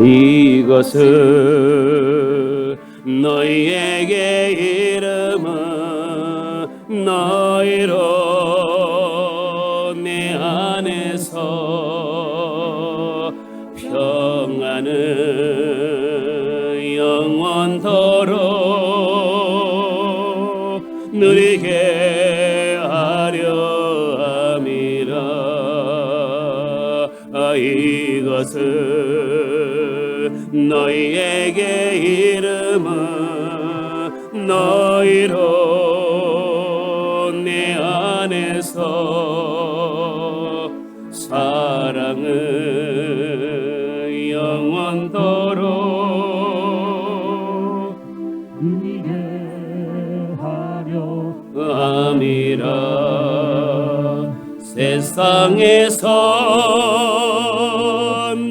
이것은 너희에게 이름은 너희로 내 안에서 평안을 영원토록 누리게 하려 함이라. 이것은 너희에게 이름은 너희로 내 안에서 사랑은 영원토록 누리게 하려 함이라. 세상에서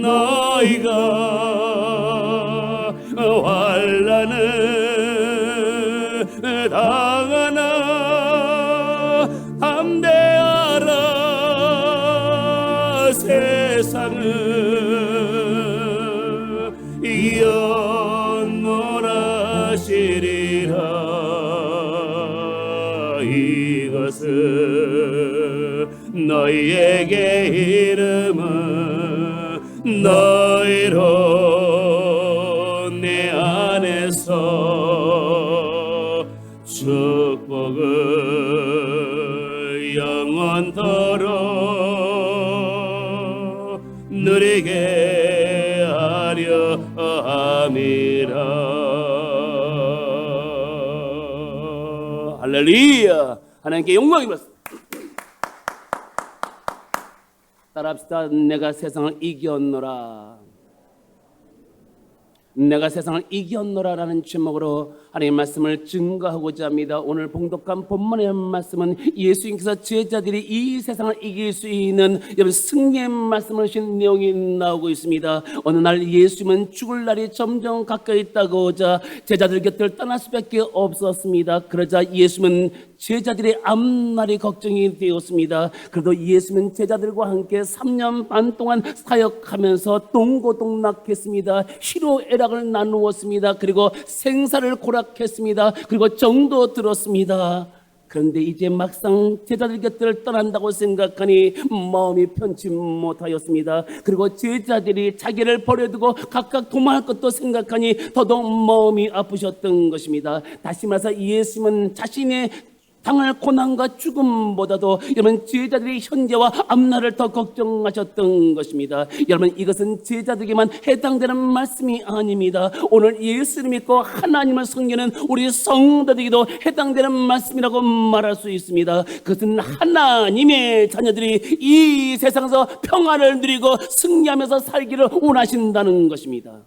너희가 환난을 당하나 담대하라. 세상은 이겨노라시리라. 이것은 너희에게 이름은 너희로 내 안에서 축복을 영원토록 누리게 하려 함이라. 할렐루야. 하나님께 영광입니다. 따라합시다. 내가 세상을 이겼노라. 내가 세상을 이겼노라라는 제목으로 하나님의 말씀을 증거하고자 합니다. 오늘 봉독한 본문의 말씀은 예수님께서 제자들이 이 세상을 이길 수 있는 여러분 승리의 말씀을 하신 내용이 나오고 있습니다. 어느 날 예수님은 죽을 날이 점점 가까이 있다고자 제자들 곁을 떠날 수밖에 없었습니다. 그러자 예수님은 제자들의 앞날이 걱정이 되었습니다. 그래도 예수님은 제자들과 함께 3년 반 동안 사역하면서 동고동락했습니다. 희로애락을 나누었습니다. 그리고 생사를 고락했습니다. 그리고 정도 들었습니다. 그런데 이제 막상 제자들 곁을 떠난다고 생각하니 마음이 편치 못하였습니다. 그리고 제자들이 자기를 버려두고 각각 도망할 것도 생각하니 더더욱 마음이 아프셨던 것입니다. 다시 말해서 예수님은 자신의 당할 고난과 죽음보다도 여러분 제자들의 현재와 앞날을 더 걱정하셨던 것입니다. 여러분 이것은 제자들에게만 해당되는 말씀이 아닙니다. 오늘 예수를 믿고 하나님을 섬기는 우리 성도들에게도 해당되는 말씀이라고 말할 수 있습니다. 그것은 하나님의 자녀들이 이 세상에서 평안을 누리고 승리하면서 살기를 원하신다는 것입니다.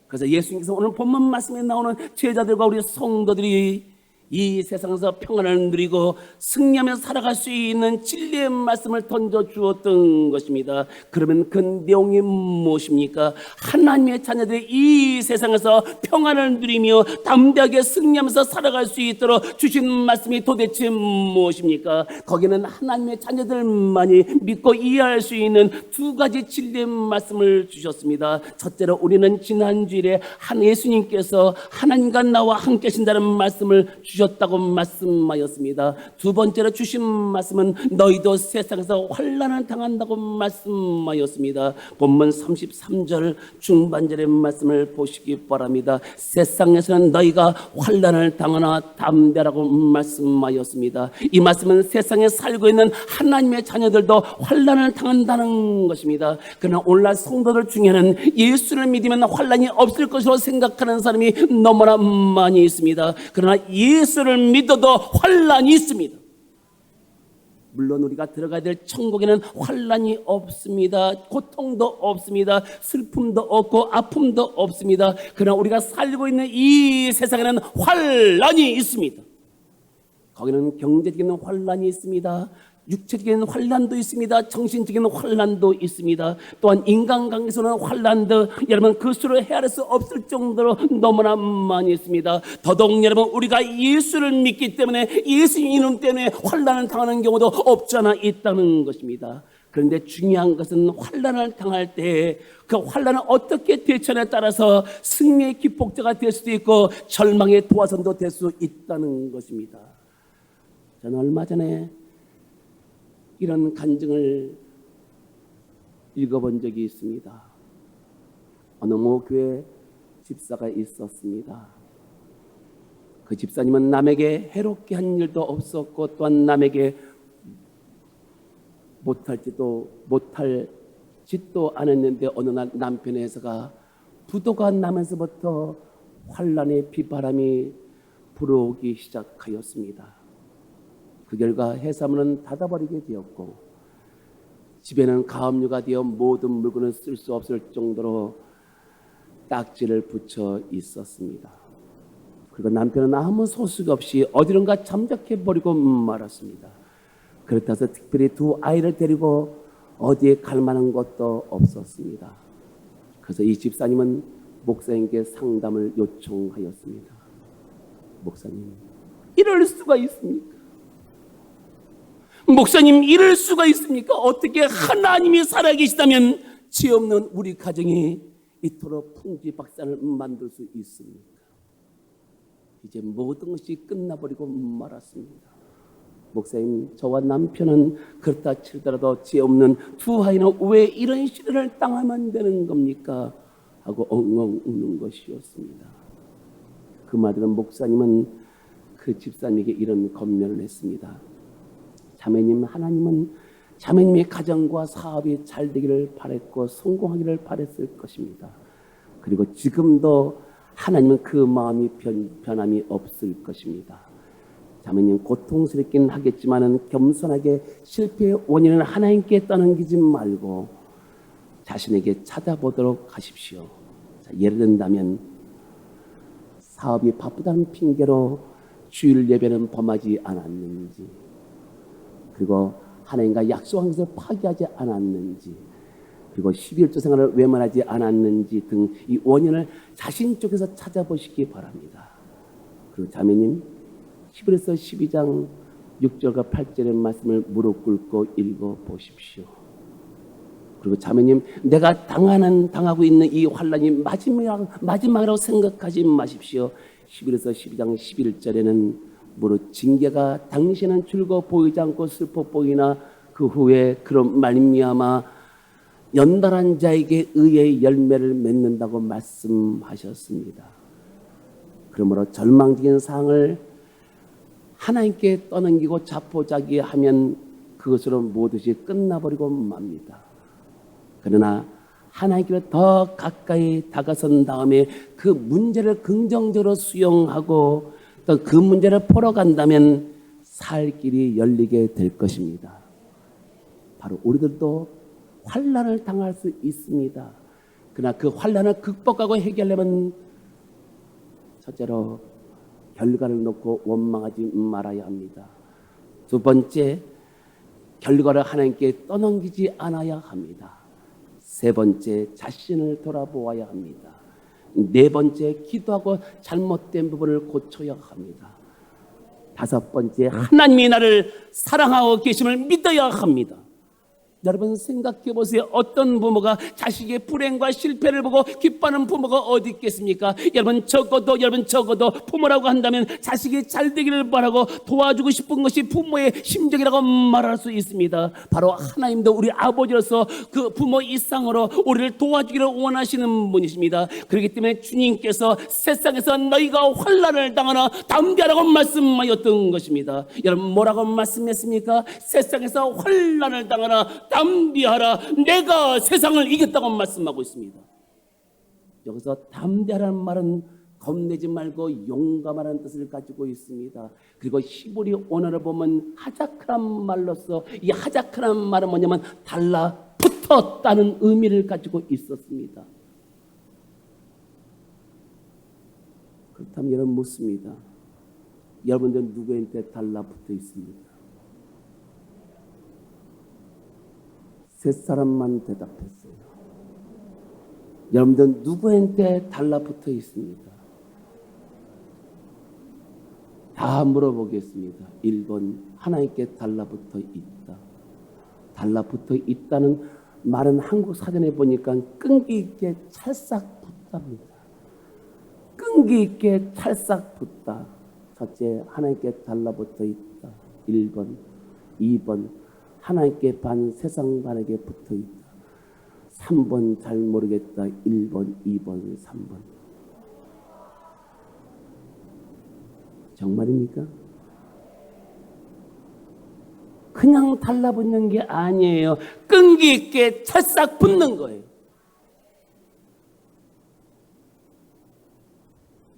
그래서 예수님께서 오늘 본문 말씀에 나오는 제자들과 우리 성도들이 이 세상에서 평안을 누리고 승리하면서 살아갈 수 있는 진리의 말씀을 던져주었던 것입니다. 그러면 그 내용이 무엇입니까? 하나님의 자녀들이 이 세상에서 평안을 누리며 담대하게 승리하면서 살아갈 수 있도록 주신 말씀이 도대체 무엇입니까? 거기는 하나님의 자녀들만이 믿고 이해할 수 있는 두 가지 진리의 말씀을 주셨습니다. 첫째로 우리는 지난주일에 예수님께서 하나님과 나와 함께 하신다는 말씀을 주셨다고 말씀하였습니다. 두 번째로 주신 말씀은 너희도 세상에서 환난을 당한다고 말씀하였습니다. 본문 33절 중반절의 말씀을 보시기 바랍니다. 세상에서는 너희가 환난을 당하나 담대라고 말씀하였습니다. 이 말씀은 세상에 살고 있는 하나님의 자녀들도 환난을 당한다는 것입니다. 그러나 오늘날 성도들 중에는 예수를 믿으면 환난이 없을 것으로 생각하는 사람이 너무나 많이 있습니다. 그러나 예수를 믿어도 환난이 있습니다. 물론 우리가 들어가야 될 천국에는 환난이 없습니다. 고통도 없습니다. 슬픔도 없고 아픔도 없습니다. 그러나 우리가 살고 있는 이 세상에는 환난이 있습니다. 거기는 경제적인 환난이 있습니다. 육체적인 환난도 있습니다. 정신적인 환난도 있습니다. 또한 인간관계에서는 환난도 여러분 그 수로 헤아릴 수 없을 정도로 너무나 많이 있습니다. 더더욱 여러분 우리가 예수를 믿기 때문에 예수 이름 때문에 환난을 당하는 경우도 없지 않아 있다는 것입니다. 그런데 중요한 것은 환난을 당할 때 그 환난을 어떻게 대처하냐에 따라서 승리의 기폭제가 될 수도 있고 절망의 도화선도 될 수 있다는 것입니다. 저는 얼마 전에 이런 간증을 읽어본 적이 있습니다. 어느 모 교회 집사가 있었습니다. 그 집사님은 남에게 해롭게 한 일도 없었고 또한 남에게 못할 짓도 안 했는데 어느 날 남편의 해서가 부도가 나면서부터 환난의 비바람이 불어오기 시작하였습니다. 그 결과 해사문은 닫아버리게 되었고 집에는 가압류가 되어 모든 물건을 쓸 수 없을 정도로 딱지를 붙여 있었습니다. 그리고 남편은 아무 소식 없이 어디론가 잠적해버리고 말았습니다. 그렇다 해서 특별히 두 아이를 데리고 어디에 갈 만한 것도 없었습니다. 그래서 이 집사님은 목사님께 상담을 요청하였습니다. 목사님, 이럴 수가 있습니까? 목사님, 이럴 수가 있습니까? 어떻게 하나님이 살아계시다면 죄 없는 우리 가정이 이토록 풍지박산을 만들 수 있습니까? 이제 모든 것이 끝나버리고 말았습니다. 목사님, 저와 남편은 그렇다 치더라도 죄 없는 두 아이는 왜 이런 시련을 당하면 되는 겁니까? 하고 엉엉 우는 것이었습니다. 그 말들은 목사님은 그 집사님에게 이런 권면을 했습니다. 자매님, 하나님은 자매님의 가정과 사업이 잘 되기를 바랬고 성공하기를 바랬을 것입니다. 그리고 지금도 하나님은 그 마음이 변함이 없을 것입니다. 자매님, 고통스럽긴 하겠지만 겸손하게 실패의 원인을 하나님께 떠넘기지 말고 자신에게 찾아보도록 하십시오. 자, 예를 든다면 사업이 바쁘다는 핑계로 주일 예배는 범하지 않았는지, 그리고 하나님과 약속한 것을 파기하지 않았는지, 그리고 11조 생활을 외면하지 않았는지 등 이 원인을 자신 쪽에서 찾아보시기 바랍니다. 그리고 자매님, 히브리서 12장 6절과 8절의 말씀을 무릎 꿇고 읽어보십시오. 그리고 자매님, 내가 당하고 있는 이 환난이 마지막이라고 생각하지 마십시오. 히브리서 12장 11절에는 무릇 징계가 당신은 즐거워 보이지 않고 슬퍼 보이나 그 후에 그런 말미암아 연단한 자에게 의의 열매를 맺는다고 말씀하셨습니다. 그러므로 절망적인 상황을 하나님께 떠넘기고 자포자기하면 그것으로 모두시 끝나버리고 맙니다. 그러나 하나님께 더 가까이 다가선 다음에 그 문제를 긍정적으로 수용하고 또 그 문제를 풀어간다면 살 길이 열리게 될 것입니다. 바로 우리들도 환난을 당할 수 있습니다. 그러나 그 환난을 극복하고 해결하려면 첫째로 결과를 놓고 원망하지 말아야 합니다. 두 번째, 결과를 하나님께 떠넘기지 않아야 합니다. 세 번째, 자신을 돌아보아야 합니다. 네 번째, 기도하고 잘못된 부분을 고쳐야 합니다. 다섯 번째, 하나님이 나를 사랑하고 계심을 믿어야 합니다. 여러분 생각해 보세요. 어떤 부모가 자식의 불행과 실패를 보고 기뻐하는 부모가 어디 있겠습니까? 여러분 적어도 부모라고 한다면 자식이 잘 되기를 바라고 도와주고 싶은 것이 부모의 심정이라고 말할 수 있습니다. 바로 하나님도 우리 아버지로서 그 부모 이상으로 우리를 도와주기를 원하시는 분이십니다. 그렇기 때문에 주님께서 세상에서 너희가 환난을 당하나 담대하라고 말씀하였던 것입니다. 여러분 뭐라고 말씀했습니까? 세상에서 환난을 당하나 담대하라, 내가 세상을 이겼다고 말씀하고 있습니다. 여기서 담대하라는 말은 겁내지 말고 용감하라는 뜻을 가지고 있습니다. 그리고 히브리 언어를 보면 하자크란 말로서 이 하자크란 말은 뭐냐면 달라붙었다는 의미를 가지고 있었습니다. 그렇다면 여러분 묻습니다. 여러분들 누구한테 달라붙어 있습니까? 세 사람만 대답했어요. 여러분들 누구한테 달라붙어 있습니까? 다 물어보겠습니다. 1번 하나님께 달라붙어 있다. 달라붙어 있다는 말은 한국 사전에 보니까 끈기 있게 찰싹 붙답니다. 끈기 있게 찰싹 붙다. 첫째, 하나님께 달라붙어 있다. 1번. 2번, 하나님께 반, 세상 반에게 붙어 있다. 3번, 잘 모르겠다. 1번, 2번, 3번. 정말입니까? 그냥 달라붙는 게 아니에요. 끈기 있게 찰싹 붙는 거예요.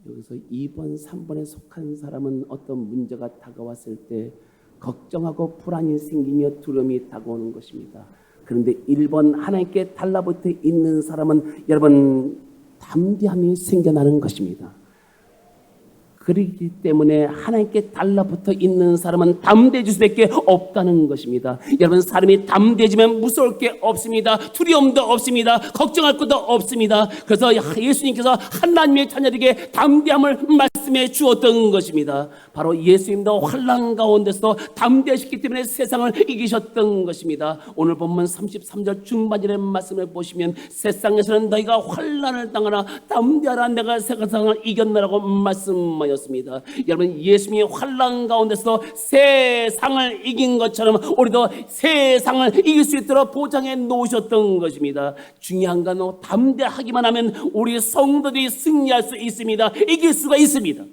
여기서 2번, 3번에 속한 사람은 어떤 문제가 다가왔을 때 걱정하고 불안이 생기며 두려움이 다가오는 것입니다. 그런데 1번 하나님께 달라붙어 있는 사람은 여러분 담대함이 생겨나는 것입니다. 그렇기 때문에 하나님께 달라붙어 있는 사람은 담대해질 수밖에 없다는 것입니다. 여러분, 사람이 담대해지면 무서울 게 없습니다. 두려움도 없습니다. 걱정할 것도 없습니다. 그래서 예수님께서 하나님의 자녀들에게 담대함을 말씀해 주었던 것입니다. 바로 예수님도 환난 가운데서 담대하셨기 때문에 세상을 이기셨던 것입니다. 오늘 본문 33절 중반절의 말씀을 보시면 세상에서는 너희가 환난을 당하나 담대하라, 내가 세상을 이겼노라고 말씀하였습니다. 여러분, 예수님이 환난 가운데서 세상을 이긴 것처럼 우리도 세상을 이길 수 있도록 보장해 놓으셨던 것입니다. 중요한 건 담대하기만 하면 우리 성도들이 승리할 수 있습니다. 이길 수가 있습니다.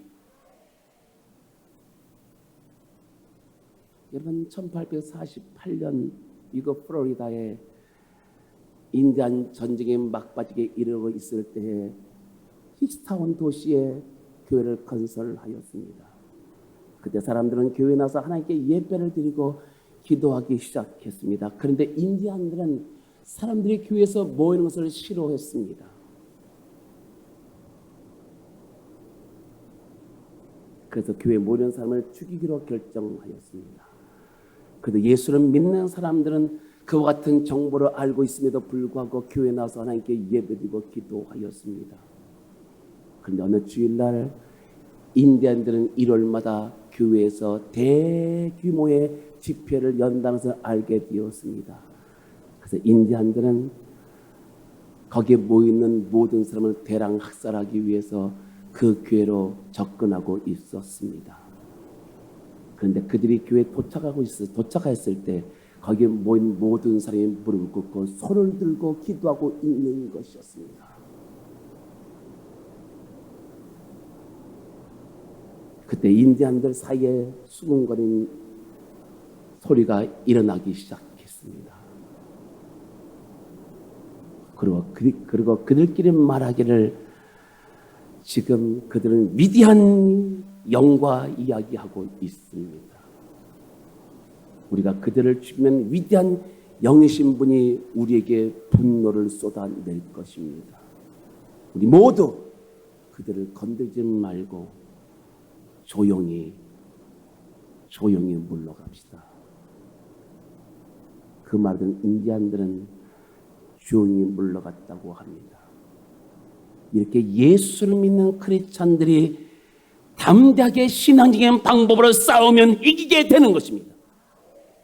여러분, 1848년 미국 플로리다에 인디안 전쟁의 막바지에 이르고 있을 때에 히스타운 도시에 교회를 건설하였습니다. 그때 사람들은 교회에 나서 하나님께 예배를 드리고 기도하기 시작했습니다. 그런데 인디안들은 사람들이 교회에서 모이는 것을 싫어했습니다. 그래서 교회에 모이는 사람을 죽이기로 결정하였습니다. 그런데 예수를 믿는 사람들은 그와 같은 정보를 알고 있음에도 불구하고 교회에 나와서 하나님께 예배드리고 기도하였습니다. 그런데 어느 주일날 인디안들은 1월마다 교회에서 대규모의 집회를 연다는 것을 알게 되었습니다. 그래서 인디안들은 거기에 모이는 모든 사람을 대량 학살하기 위해서 그 교회로 접근하고 있었습니다. 그런데 그들이 교회에 도착했을 때 거기에 모인 모든 사람이 무릎을 꿇고 손을 들고 기도하고 있는 것이었습니다. 그때 인디안들 사이에 수군거리는 소리가 일어나기 시작했습니다. 그리고 그들끼리 말하기를 지금 그들은 위대한 영과 이야기하고 있습니다. 우리가 그들을 죽이면 위대한 영이신 분이 우리에게 분노를 쏟아낼 것입니다. 우리 모두 그들을 건들지 말고 조용히 물러갑시다. 그 말은 인디안들은 조용히 물러갔다고 합니다. 이렇게 예수를 믿는 크리스찬들이 담대하게 신앙적인 방법으로 싸우면 이기게 되는 것입니다.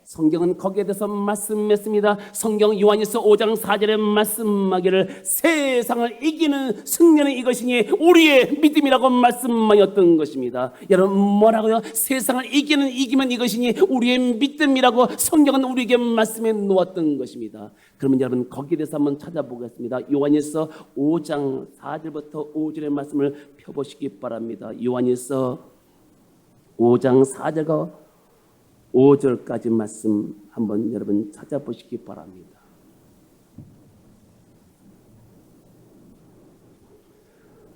성경은 거기에 대해서 말씀했습니다. 성경 요한일서 5장 4절에 말씀하기를 세상을 이기는 승리는 이것이니 우리의 믿음이라고 말씀하였던 것입니다. 여러분, 뭐라고요? 세상을 이기면 이것이니 우리의 믿음이라고 성경은 우리에게 말씀해 놓았던 것입니다. 그러면 여러분, 거기에 대해서 한번 찾아보겠습니다. 요한일서 5장 4절부터 5절의 말씀을 펴보시기 바랍니다. 요한일서 5장 4절과 5절까지 말씀 한번 여러분 찾아보시기 바랍니다.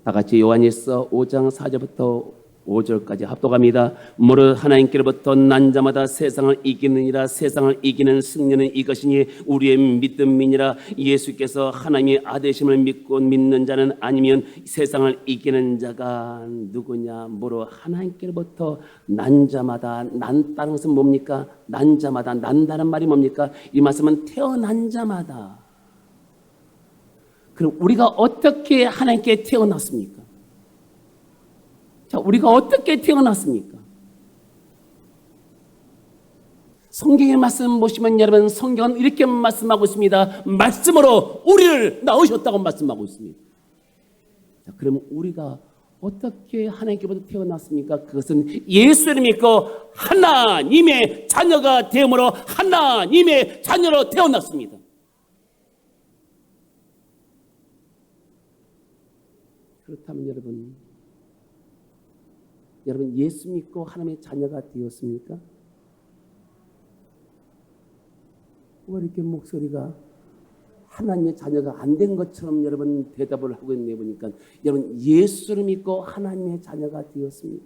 다 같이 요한일서 5장 4절부터 5절까지 합독합니다. 무릇 하나님께로부터 난 자마다 세상을 이기느니라. 세상을 이기는 승리는 이것이니 우리의 믿음이니라. 예수께서 하나님의 아들심을 믿고 믿는 자는 아니면 세상을 이기는 자가 누구냐. 무릇 하나님께로부터 난 자마다, 난다는 것은 뭡니까? 난 자마다, 난다는 말이 뭡니까? 이 말씀은 태어난 자마다. 그럼 우리가 어떻게 하나님께 태어났습니까? 자, 우리가 어떻게 태어났습니까? 성경의 말씀 보시면 여러분 성경은 이렇게 말씀하고 있습니다. 말씀으로 우리를 낳으셨다고 말씀하고 있습니다. 자, 그러면 우리가 어떻게 하나님께부터 태어났습니까? 그것은 예수를 믿고 하나님의 자녀가 되므로 하나님의 자녀로 태어났습니다. 그렇다면 여러분 예수 믿고 하나님의 자녀가 되었습니까? 왜 이렇게 목소리가 하나님의 자녀가 안 된 것처럼 여러분 대답을 하고 있네 보니까 여러분 예수를 믿고 하나님의 자녀가 되었습니까?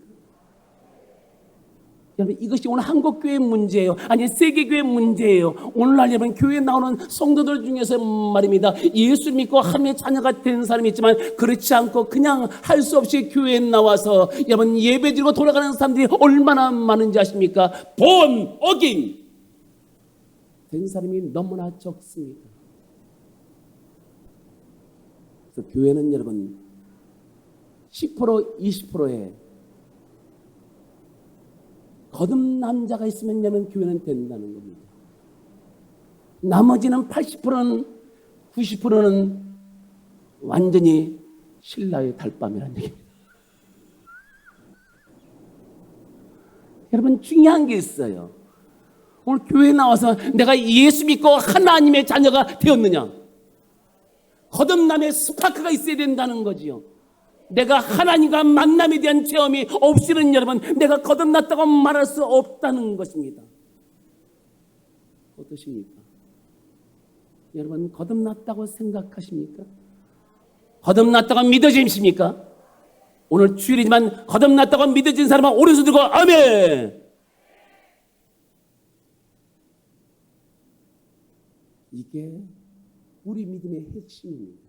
여러분 이것이 오늘 한국교회 문제예요. 아니 세계교회 문제예요. 오늘날 여러분 교회에 나오는 성도들 중에서 말입니다. 예수 믿고 하나님의 자녀가 된 사람이 있지만 그렇지 않고 그냥 할 수 없이 교회에 나와서 여러분 예배드리고 돌아가는 사람들이 얼마나 많은지 아십니까? 본 어긴 된 사람이 너무나 적습니다. 그래서 교회는 여러분 10% 20%의 거듭 남자가 있으면 여러분 교회는 된다는 겁니다. 나머지는 80%는 90%는 완전히 신라의 달밤이라는 얘기입니다. 여러분 중요한 게 있어요. 오늘 교회에 나와서 내가 예수 믿고 하나님의 자녀가 되었느냐? 거듭남의 스파크가 있어야 된다는 거지요. 내가 하나님과 만남에 대한 체험이 없이는 여러분 내가 거듭났다고 말할 수 없다는 것입니다. 어떠십니까? 여러분 거듭났다고 생각하십니까? 거듭났다고 믿어지십니까? 오늘 주일이지만 거듭났다고 믿어진 사람은 오른손 들고 아멘. 이게 우리 믿음의 핵심입니다.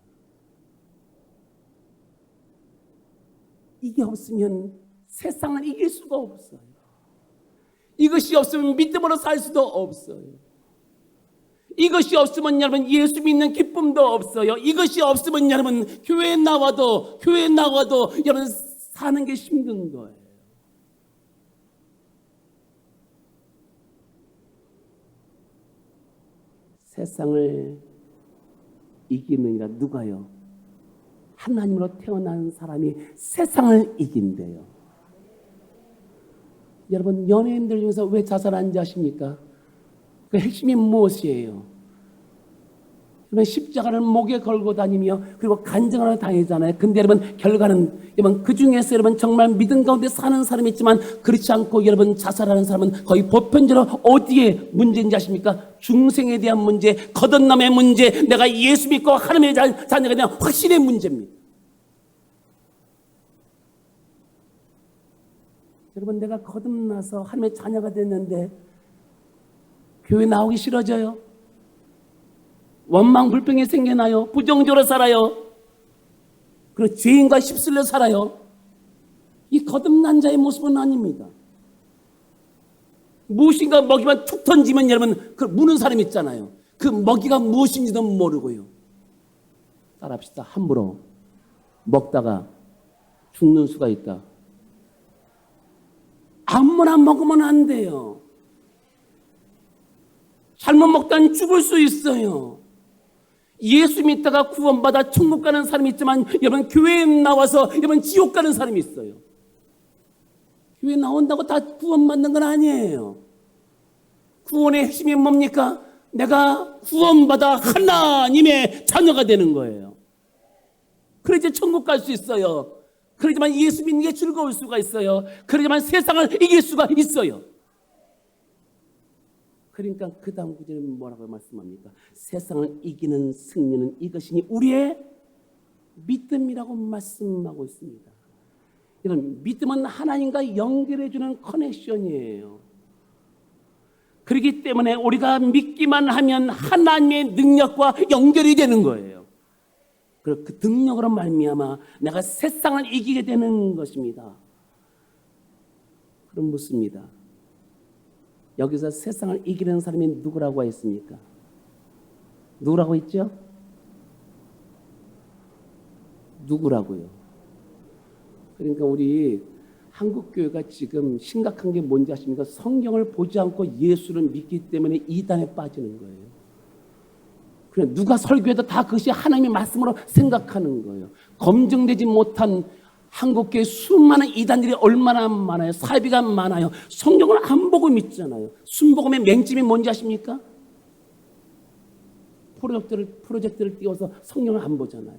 이게 없으면 세상을 이길 수가 없어요. 이것이 없으면 믿음으로 살 수도 없어요. 이것이 없으면 여러분 예수 믿는 기쁨도 없어요. 이것이 없으면 여러분 교회에 나와도 여러분 사는 게 힘든 거예요. 세상을 이기느니라. 누가요? 하나님으로 태어난 사람이 세상을 이긴대요. 여러분 연예인들 중에서 왜 자살하는지 아십니까? 그 핵심이 무엇이에요? 여러분 십자가를 목에 걸고 다니며 그리고 간증을 당하잖아요. 근데 여러분 결과는 여러분 그 중에서 여러분 정말 믿음 가운데 사는 사람이 있지만 그렇지 않고 여러분 자살하는 사람은 거의 보편적으로 어디에 문제인지 아십니까? 중생에 대한 문제, 거듭남의 문제, 내가 예수 믿고 하나님의 자녀가 대한 확신의 문제입니다. 여러분 내가 거듭나서 하나님의 자녀가 됐는데 교회 나오기 싫어져요? 원망 불평이 생겨나요? 부정적으로 살아요? 그리고 죄인과 휩쓸려 살아요? 이 거듭난 자의 모습은 아닙니다. 무엇인가 먹이만 툭 던지면 여러분 그 무는 사람 있잖아요. 그 먹이가 무엇인지도 모르고요. 따라합시다. 함부로 먹다가 죽는 수가 있다. 아무나 먹으면 안 돼요. 잘못 먹다는 죽을 수 있어요. 예수 믿다가 구원받아 천국 가는 사람이 있지만 여러분 교회에 나와서 여러분 지옥 가는 사람이 있어요. 교회 나온다고 다 구원받는 건 아니에요. 구원의 핵심이 뭡니까? 내가 구원받아 하나님의 자녀가 되는 거예요. 그래야지 천국 갈 수 있어요. 그러지만 예수 믿는 게 즐거울 수가 있어요. 그러지만 세상을 이길 수가 있어요. 그러니까 그 다음 구절은 뭐라고 말씀합니까? 세상을 이기는 승리는 이것이니 우리의 믿음이라고 말씀하고 있습니다. 이런 믿음은 하나님과 연결해주는 커넥션이에요. 그렇기 때문에 우리가 믿기만 하면 하나님의 능력과 연결이 되는 거예요. 그리고 그 능력으로 말미암아 내가 세상을 이기게 되는 것입니다. 그럼 묻습니다. 여기서 세상을 이기는 사람이 누구라고 했습니까? 누구라고 했죠? 누구라고요? 그러니까 우리 한국 교회가 지금 심각한 게 뭔지 아십니까? 성경을 보지 않고 예수를 믿기 때문에 이단에 빠지는 거예요. 그냥 누가 설교해도 다 그것이 하나님의 말씀으로 생각하는 거예요. 검증되지 못한 한국교회 수많은 이단들이 얼마나 많아요. 사이비가 많아요. 성경을 안 보고 믿잖아요. 순복음의 맹점이 뭔지 아십니까? 프로젝트를 띄워서 성경을 안 보잖아요.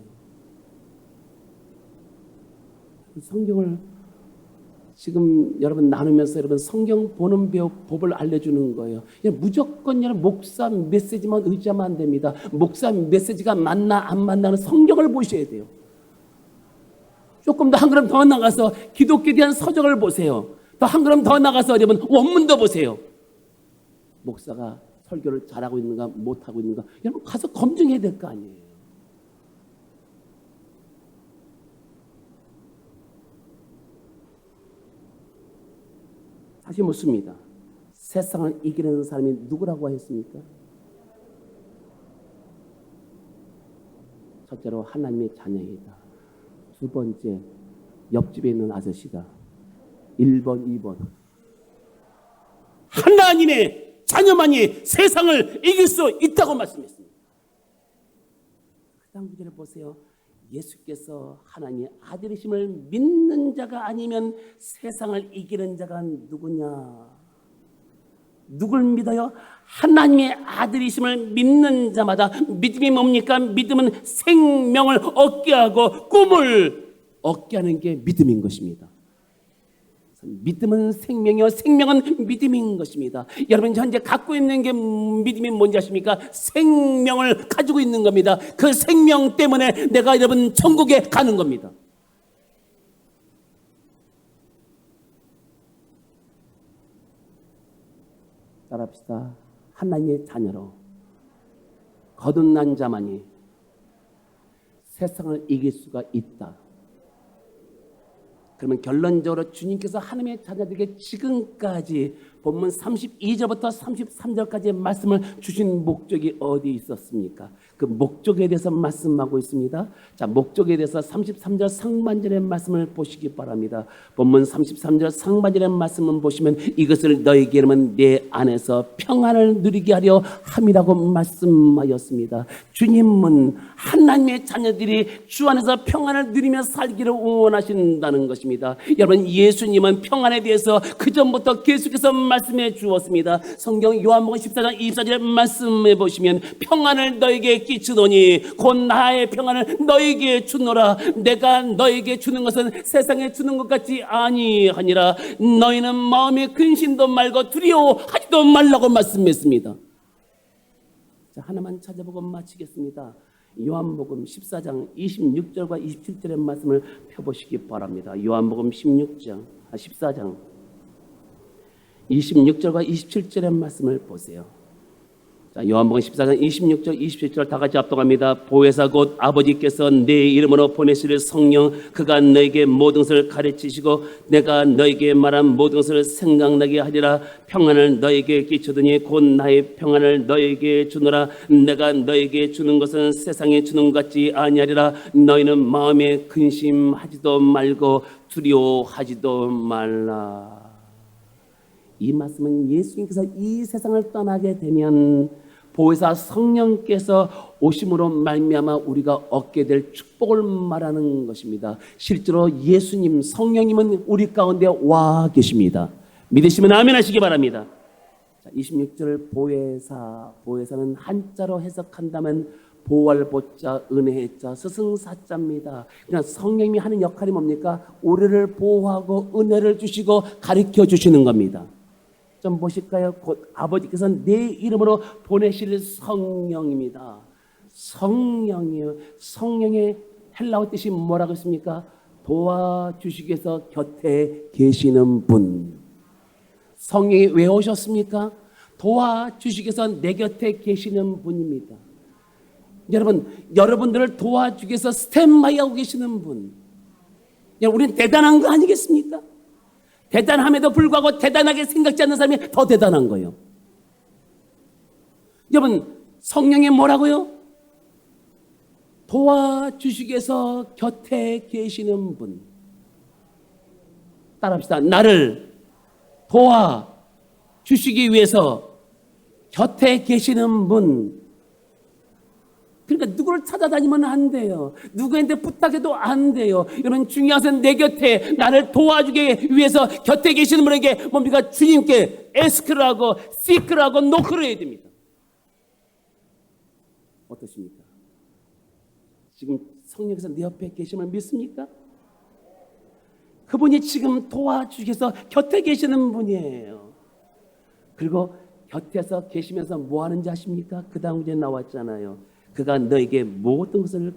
성경을 지금 여러분 나누면서 여러분 성경 보는 법을 알려주는 거예요. 무조건 여러분 목사 메시지만 의지하면 안 됩니다. 목사 메시지가 맞나 안 맞나는 성경을 보셔야 돼요. 조금 더 한 걸음 더 나가서 기독교에 대한 서적을 보세요. 더 한 걸음 더 나가서 여러분 원문도 보세요. 목사가 설교를 잘하고 있는가 못하고 있는가 여러분 가서 검증해야 될 거 아니에요. 다시 묻습니다. 세상을 이기는 사람이 누구라고 했습니까? 첫째로 하나님의 자녀이다. 두 번째, 옆집에 있는 아저씨다. 1번, 2번. 하나님의 자녀만이 세상을 이길 수 있다고 말씀했습니다. 그 다음 구절을 보세요. 예수께서 하나님의 아들이심을 믿는 자가 아니면 세상을 이기는 자가 누구냐? 누굴 믿어요? 하나님의 아들이심을 믿는 자마다 믿음이 뭡니까? 믿음은 생명을 얻게 하고 꿈을 얻게 하는 게 믿음인 것입니다. 믿음은 생명이요 생명은 믿음인 것입니다. 여러분 현재 갖고 있는 게 믿음이 뭔지 아십니까? 생명을 가지고 있는 겁니다. 그 생명 때문에 내가 여러분 천국에 가는 겁니다. 따라합시다. 하나님의 자녀로 거듭난 자만이 세상을 이길 수가 있다. 그러면 결론적으로 주님께서 하나님의 자녀들에게 지금까지 본문 32절부터 33절까지의 말씀을 주신 목적이 어디 있었습니까? 그 목적에 대해서 말씀하고 있습니다. 자, 목적에 대해서 33절 상반절의 말씀을 보시기 바랍니다. 본문 33절 상반절의 말씀을 보시면 이것을 너희에게 이르면 내 안에서 평안을 누리게 하려 함이라고 말씀하였습니다. 주님은 하나님의 자녀들이 주 안에서 평안을 누리며 살기를 원하신다는 것입니다. 여러분 예수님은 평안에 대해서 그전부터 계속해서 말씀해 주었습니다. 성경 요한복음 14장 24절에 말씀해 보시면 평안을 너에게 끼치더니 곧 나의 평안을 너에게 주노라. 내가 너에게 주는 것은 세상에 주는 것 같지 아니하니라. 너희는 마음에 근심도 말고 두려워하지도 말라고 말씀했습니다. 자, 하나만 찾아보고 마치겠습니다. 요한복음 14장 26절과 27절의 말씀을 펴보시기 바랍니다. 요한복음 14장 26절과 27절의 말씀을 보세요. 자, 요한복음 14장 26절 27절 다 같이 합독합니다. 보혜사 곧 아버지께서 내 이름으로 보내실 성령 그가 너에게 모든 것을 가르치시고 내가 너에게 말한 모든 것을 생각나게 하리라. 평안을 너에게 끼치더니 곧 나의 평안을 너에게 주노라. 내가 너에게 주는 것은 세상에 주는 것 같지 아니하리라. 너희는 마음에 근심하지도 말고 두려워하지도 말라. 이 말씀은 예수님께서 이 세상을 떠나게 되면 보혜사 성령께서 오심으로 말미암아 우리가 얻게 될 축복을 말하는 것입니다. 실제로 예수님 성령님은 우리 가운데 와 계십니다. 믿으시면 아멘 하시기 바랍니다. 자, 26절 보혜사는 한자로 해석한다면 보호할 보자 은혜의 자 스승사자입니다. 그냥 성령님이 하는 역할이 뭡니까? 우리를 보호하고 은혜를 주시고 가르쳐 주시는 겁니다. 좀 보실까요? 곧 아버지께서 내 이름으로 보내실 성령입니다. 성령이요. 성령의 헬라어 뜻이 뭐라고 했습니까? 도와주시기 위해서 곁에 계시는 분. 성령이 왜 오셨습니까? 도와주시기 위해서 내 곁에 계시는 분입니다. 여러분, 여러분들을 도와주기 위해서 스탠바이하고 계시는 분. 우리는 대단한 거 아니겠습니까? 대단함에도 불구하고 대단하게 생각지 않는 사람이 더 대단한 거예요. 여러분, 성령이 뭐라고요? 도와주시기 위해서 곁에 계시는 분. 따라합시다. 나를 도와주시기 위해서 곁에 계시는 분. 그러니까 누구를 찾아다니면 안 돼요. 누구한테 부탁해도 안 돼요. 여러분, 중요한 것은 내 곁에 나를 도와주기 위해서 곁에 계시는 분에게 뭡니까? 주님께 에스크를 하고 시크를 하고 노크를 해야 됩니다. 어떠십니까? 지금 성령께서 내 옆에 계심을 믿습니까? 그분이 지금 도와주기 위해서 곁에 계시는 분이에요. 그리고 곁에서 계시면서 뭐 하는지 아십니까? 그 다음 문제 나왔잖아요. 그가 너에게 모든 것을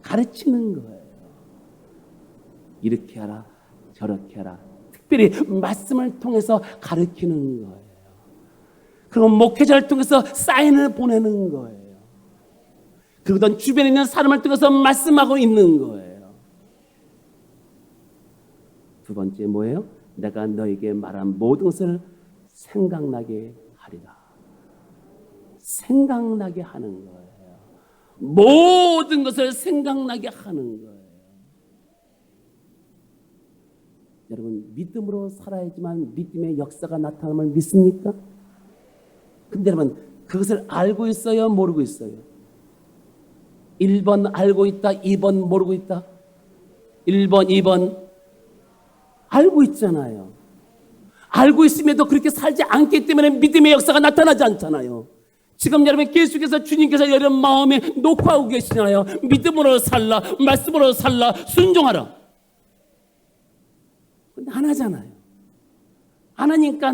가르치는 거예요. 이렇게 하라, 저렇게 하라. 특별히 말씀을 통해서 가르치는 거예요. 그리고 목회자를 통해서 사인을 보내는 거예요. 그리고 주변에 있는 사람을 통해서 말씀하고 있는 거예요. 두 번째 뭐예요? 내가 너에게 말한 모든 것을 생각나게 하리라. 생각나게 하는 거예요. 모든 것을 생각나게 하는 거예요. 여러분, 믿음으로 살아야지만 믿음의 역사가 나타남을 믿습니까? 근데 여러분, 그것을 알고 있어요? 모르고 있어요? 1번 알고 있다, 2번 모르고 있다. 1번, 2번 알고 있잖아요. 알고 있음에도 그렇게 살지 않기 때문에 믿음의 역사가 나타나지 않잖아요. 지금 여러분, 계속해서 주님께서 여러분 마음에 녹화하고 계시잖아요. 믿음으로 살라, 말씀으로 살라, 순종하라. 근데 안 하잖아요. 안 하니까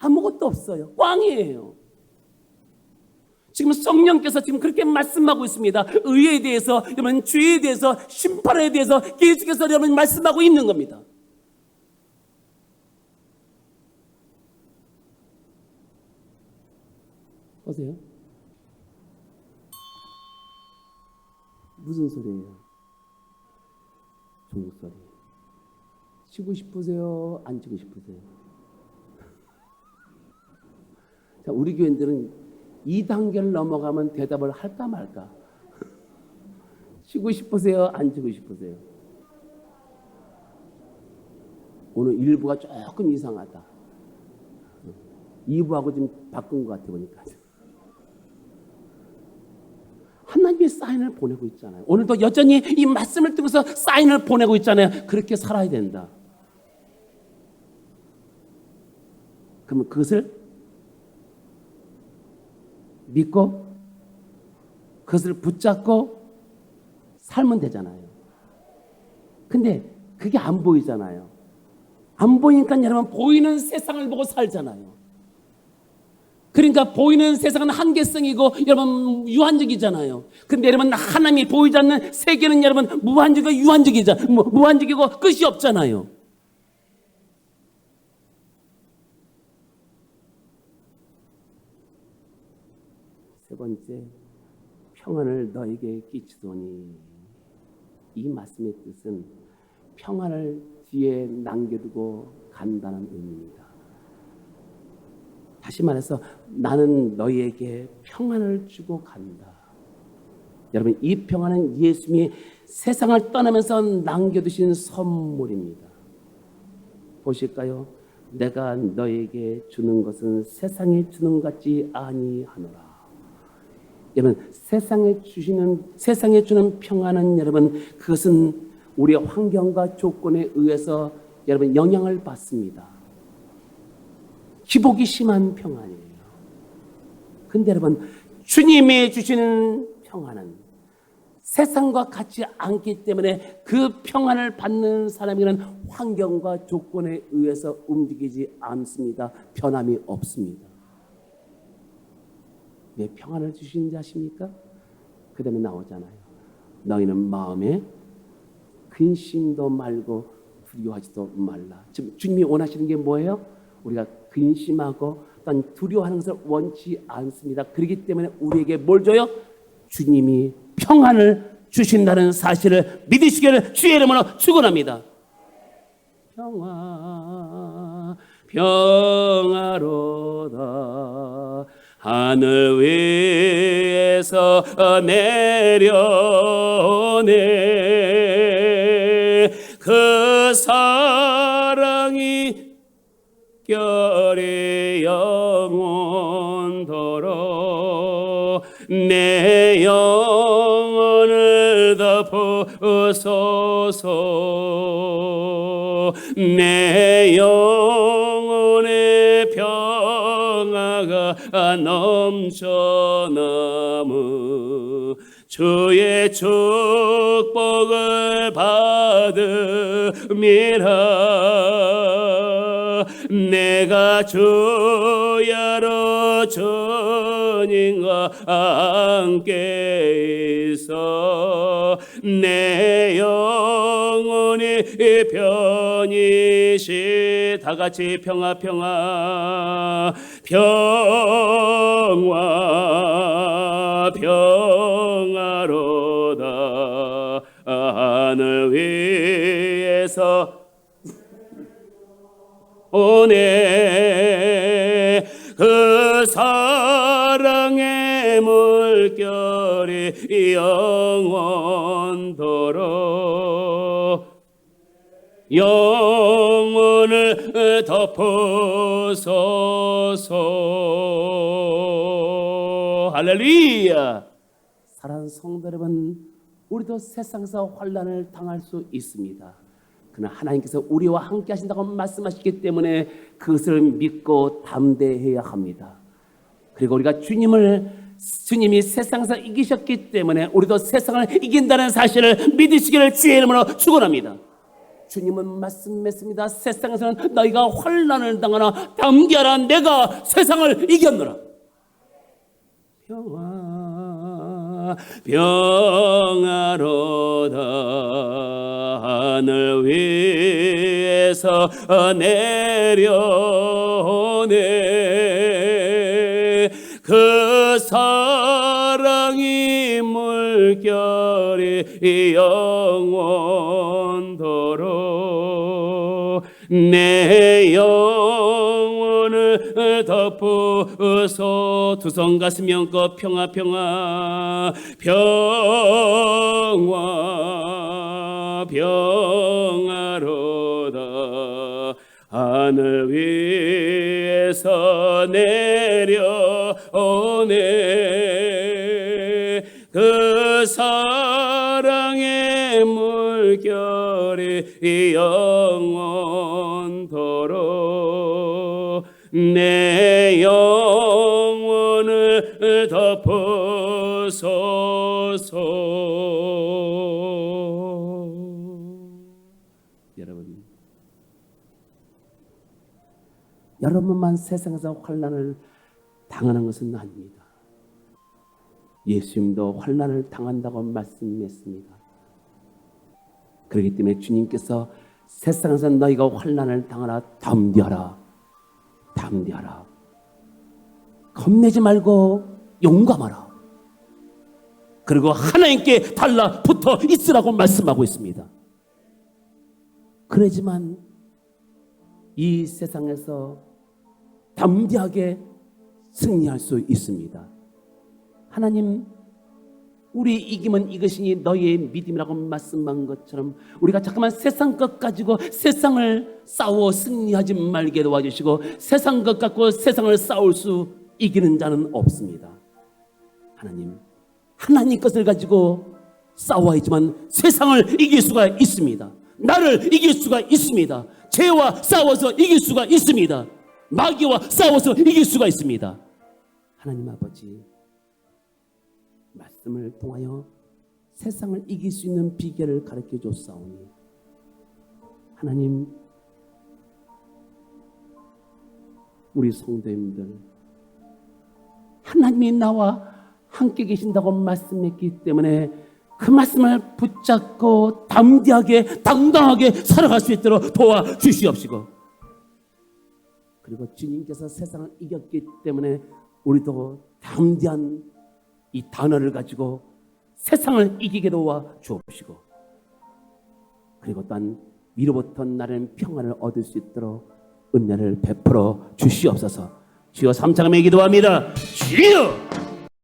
아무것도 없어요. 꽝이에요. 지금 성령께서 지금 그렇게 말씀하고 있습니다. 의에 대해서, 여러분 죄에 대해서, 심판에 대해서 계속해서 여러분 말씀하고 있는 겁니다. 보세요. 무슨 소리예요? 종소리. 치고 싶으세요? 안 치고 싶으세요? 자, 우리 교인들은 2단계를 넘어가면 대답을 할까 말까. 치고 싶으세요? 안 치고 싶으세요? 오늘 1부가 조금 이상하다. 2부하고 좀 바꾼 것 같아 보니까. 하나님의 사인을 보내고 있잖아요. 오늘도 여전히 이 말씀을 통해서 사인을 보내고 있잖아요. 그렇게 살아야 된다. 그러면 그것을 믿고 그것을 붙잡고 살면 되잖아요. 근데 그게 안 보이잖아요. 안 보이니까 여러분 보이는 세상을 보고 살잖아요. 그러니까 보이는 세상은 한계성이고 여러분 유한적이잖아요. 근데 여러분 하나님이 보이지 않는 세계는 여러분 무한적이고 유한적이잖아요. 무한적이고 끝이 없잖아요. 세 번째, 평안을 너에게 끼치더니. 이 말씀의 뜻은 평안을 뒤에 남겨두고 간다는 의미입니다. 다시 말해서 나는 너희에게 평안을 주고 간다. 여러분, 이 평안은 예수님이 세상을 떠나면서 남겨두신 선물입니다. 보실까요? 내가 너희에게 주는 것은 세상에 주는 것 같지 아니하노라. 여러분, 세상에 주는 평안은 여러분 그것은 우리의 환경과 조건에 의해서 여러분 영향을 받습니다. 기복이 심한 평안이에요. 근데 여러분, 주님이 주시는 평안은 세상과 같지 않기 때문에 그 평안을 받는 사람에게는 환경과 조건에 의해서 움직이지 않습니다. 변함이 없습니다. 왜 평안을 주시는지 아십니까? 그 다음에 나오잖아요. 너희는 마음에 근심도 말고 두려워하지도 말라. 지금 주님이 원하시는 게 뭐예요? 우리가 근심하고 또한 두려워하는 것을 원치 않습니다. 그렇기 때문에 우리에게 뭘 줘요? 주님이 평안을 주신다는 사실을 믿으시기를 주의 이름으로 축원합니다. 평화로다 하늘 위에서 내려오네 그 그 사랑이 결이 영원토록 내 영혼을 덮으소서. 내 영혼의 평화가 넘쳐나무 주의 축복을 받음이라. 내가 주야로 주님과 함께 있어 내 영혼이 편이시. 다같이 평화 평화 평화 평화로다. 하늘 위에서 오네 그 사랑의 물결이 영원토록 영혼을 덮으소서. 할렐루야. 사랑하는 성도 여러분, 우리도 세상에서 환난을 당할 수 있습니다. 그러나 하나님께서 우리와 함께 하신다고 말씀하시기 때문에 그것을 믿고 담대해야 합니다. 그리고 우리가 주님이 세상에서 이기셨기 때문에 우리도 세상을 이긴다는 사실을 믿으시기를 주의 이름으로 축원합니다. 주님은 말씀했습니다. 세상에서는 너희가 환난을 당하나 담대하라. 내가 세상을 이겼노라. 평화로다. 하늘 위에서 내려오네 그 사랑이 물결이 영원토록 내 영혼을 덮으소. 두 손 가슴 연껏 평화 평화 평화 평화로다. 하늘 위에서 내려오네 그 사랑의 물결이 영원토록 내 영혼을 덮으소서. 여러분만 세상에서 환난을 당하는 것은 아닙니다. 예수님도 환난을 당한다고 말씀했습니다. 그렇기 때문에 주님께서 세상에서 너희가 환난을 당하라. 담대하라. 담대하라. 겁내지 말고 용감하라. 그리고 하나님께 달라붙어 있으라고 말씀하고 있습니다. 그러지만 이 세상에서 담대하게 승리할 수 있습니다. 하나님, 우리 이김은 이것이니 너희의 믿음이라고 말씀한 것처럼 우리가 잠깐만 세상 것 가지고 세상을 싸워 승리하지 말게 도와주시고, 세상 것 갖고 세상을 싸울 수 이기는 자는 없습니다. 하나님 것을 가지고 싸워야지만 세상을 이길 수가 있습니다. 나를 이길 수가 있습니다. 죄와 싸워서 이길 수가 있습니다. 마귀와 싸워서 이길 수가 있습니다. 하나님 아버지, 말씀을 통하여 세상을 이길 수 있는 비결을 가르쳐 줬사오니 하나님, 우리 성도님들 하나님이 나와 함께 계신다고 말씀했기 때문에 그 말씀을 붙잡고 담대하게 당당하게 살아갈 수 있도록 도와주시옵시고, 그리고 주님께서 세상을 이겼기 때문에 우리도 담대한 이 단어를 가지고 세상을 이기게 도와주옵시고, 그리고 또한 위로부터 나는 평안을 얻을 수 있도록 은혜를 베풀어 주시옵소서. 주여, 삼창함에 기도합니다. 주여!